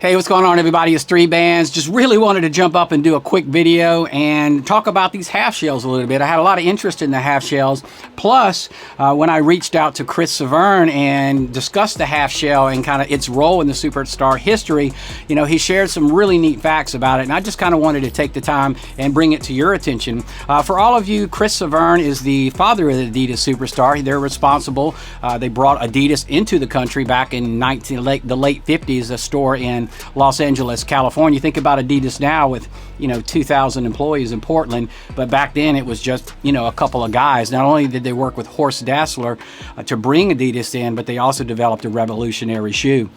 Hey, what's going on, everybody? It's Three Bands. Just really wanted to jump up and do a quick video and talk about these half shells a little bit. I had a lot of interest in the half shells. Plus, when I reached out to Chris Severn and discussed the half shell and kind of its role in the superstar history, you know, he shared some really neat facts about it. And I just kind of wanted to take the time and bring it to your attention. For all of you, Chris Severn is the father of the Adidas superstar. They're responsible. They brought Adidas into the country back in the late 50s, a store in Los Angeles, California. Think about Adidas now with, 2,000 employees in Portland, but back then it was just, a couple of guys. Not only did they work with Horst Dassler to bring Adidas in, but they also developed a revolutionary shoe.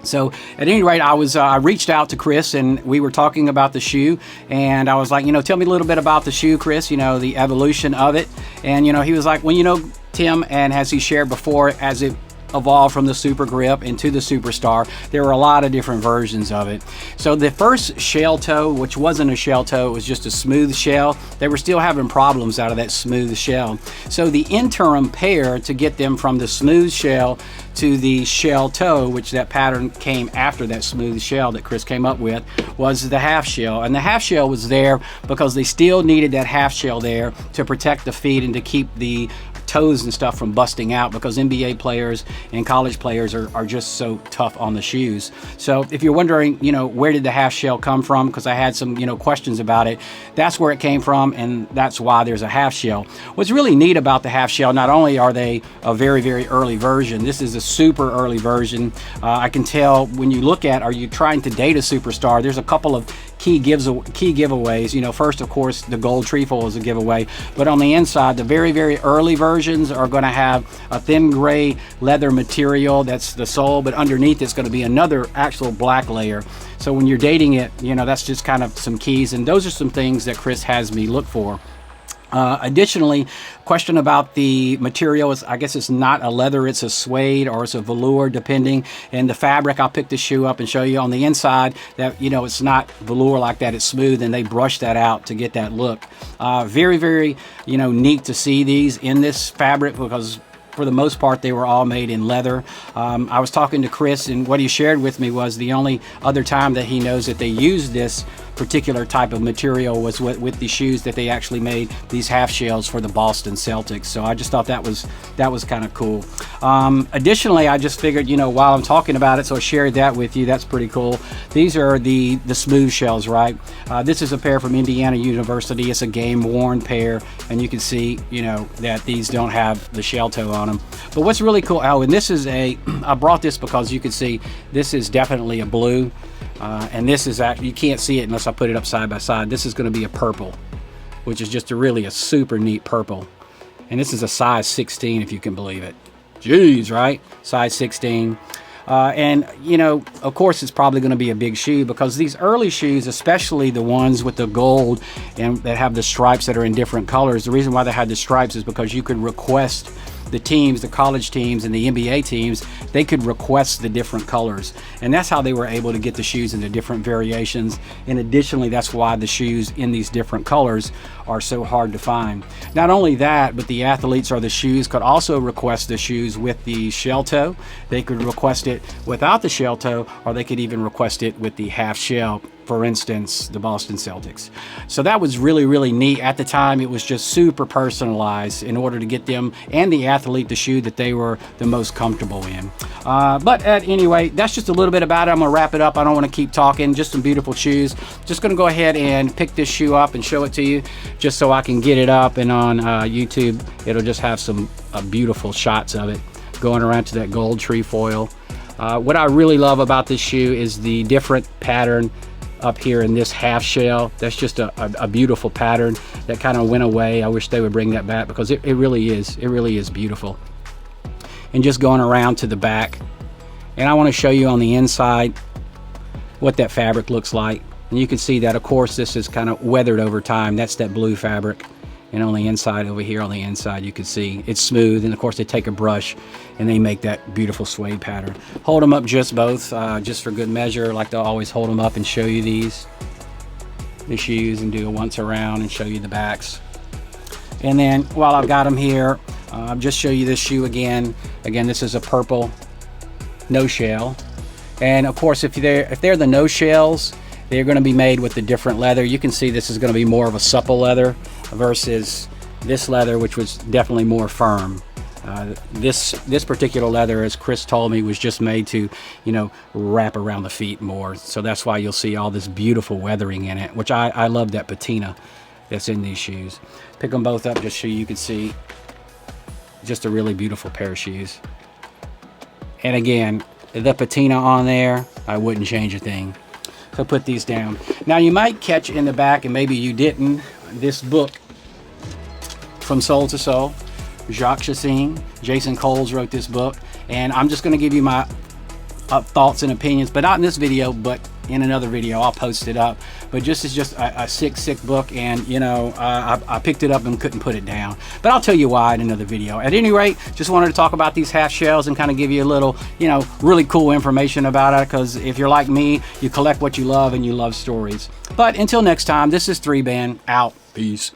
So at any rate, I reached out to Chris and we were talking about the shoe, and I was like, tell me a little bit about the shoe, Chris, the evolution of it. And, he was like, well, Tim, and as he shared before, as it evolved from the Super Grip into the Superstar, there were a lot of different versions of it. So the first shell toe, which wasn't a shell toe, it was just a smooth shell, they were still having problems out of that smooth shell. So the interim pair to get them from the smooth shell to the shell toe, which that pattern came after that smooth shell that Chris came up with, was the half shell. And the half shell was there because they still needed that half shell there to protect the feet and to keep the toes and stuff from busting out, because NBA players and college players are just so tough on the shoes. So if you're wondering, where did the half shell come from, because I had some, questions about it, that's where it came from, and that's why there's a half shell. What's really neat about the half shell, not only are they a very, very early version, this is a super early version. I can tell when you look at, are you trying to date a superstar, there's a couple of key giveaways. First, of course, the gold trefoil is a giveaway, but on the inside, the very, very early versions are going to have a thin gray leather material, that's the sole, but underneath it's going to be another actual black layer. So when you're dating it, that's just kind of some keys, and those are some things that Chris has me look for. Additionally, question about the material is, I guess it's not a leather, it's a suede or it's a velour, depending. And the fabric, I'll pick the shoe up and show you on the inside that, it's not velour like that, it's smooth, and they brush that out to get that look. Very, very, neat to see these in this fabric, because for the most part, they were all made in leather. I was talking to Chris, and what he shared with me was the only other time that he knows that they used this particular type of material was with the shoes that they actually made these half shells for the Boston Celtics. So I just thought that was kind of cool. Additionally, I just figured, while I'm talking about it, so I shared that with you. That's pretty cool. These are the smooth shells, right? This is a pair from Indiana University. It's a game-worn pair, and you can see, that these don't have the shell toe on them. But what's really cool, and this is I brought this because you can see this is definitely a blue. And this is actually, you can't see it unless I put it up side by side. This is going to be a purple, which is just really a super neat purple. And this is a size 16, if you can believe it. Jeez, right? Size 16. And, of course, it's probably going to be a big shoe, because these early shoes, especially the ones with the gold and that have the stripes that are in different colors, the reason why they had the stripes is because you could request the teams, the college teams and the NBA teams, they could request the different colors, and that's how they were able to get the shoes in the different variations. And additionally, that's why the shoes in these different colors are so hard to find. Not only that, but the athletes or the shoes could also request the shoes with the shell toe. They could request it without the shell toe, or they could even request it with the half shell, for instance, the Boston Celtics. So that was really, really neat. At the time, it was just super personalized in order to get them and the athlete the shoe that they were the most comfortable in. But at any rate, that's just a little bit about it. I'm gonna wrap it up. I don't want to keep talking. Just some beautiful shoes. Just gonna go ahead and pick this shoe up and show it to you, just so I can get it up, and on YouTube, it'll just have some beautiful shots of it going around to that gold trefoil. What I really love about this shoe is the different pattern up here in this half shell. That's just a beautiful pattern that kind of went away. I wish they would bring that back, because it really is beautiful. And just going around to the back, and I want to show you on the inside what that fabric looks like. And you can see that, of course, this is kind of weathered over time. That's that blue fabric. And on the inside, over here on the inside, you can see it's smooth. And of course, they take a brush and they make that beautiful suede pattern. Hold them up just both, just for good measure. I like to always hold them up and show you the shoes, and do a once around and show you the backs. And then while I've got them here, I'll just show you this shoe again. Again, this is a purple no shell. And of course, if they're the no shells, they're going to be made with the different leather. You can see this is going to be more of a supple leather versus this leather, which was definitely more firm. This particular leather, as Chris told me, was just made to, you know, wrap around the feet more. So that's why you'll see all this beautiful weathering in it, which I love that patina that's in these shoes. Pick them both up just so you can see. Just a really beautiful pair of shoes. And again, the patina on there, I wouldn't change a thing. So put these down. Now you might catch in the back, and maybe you didn't, this book, From Soul to Soul. Jacques Chassin, Jason Coles wrote this book, and I'm just going to give you my thoughts and opinions, but not in this video, but in another video. I'll post it up. But this is just a sick book, and you know, I picked it up and couldn't put it down. But I'll tell you why in another video. At any rate, just wanted to talk about these half shells and kind of give you a little, you know, really cool information about it, because if you're like me, you collect what you love and you love stories. But until next time, this is 3 Band out. Peace.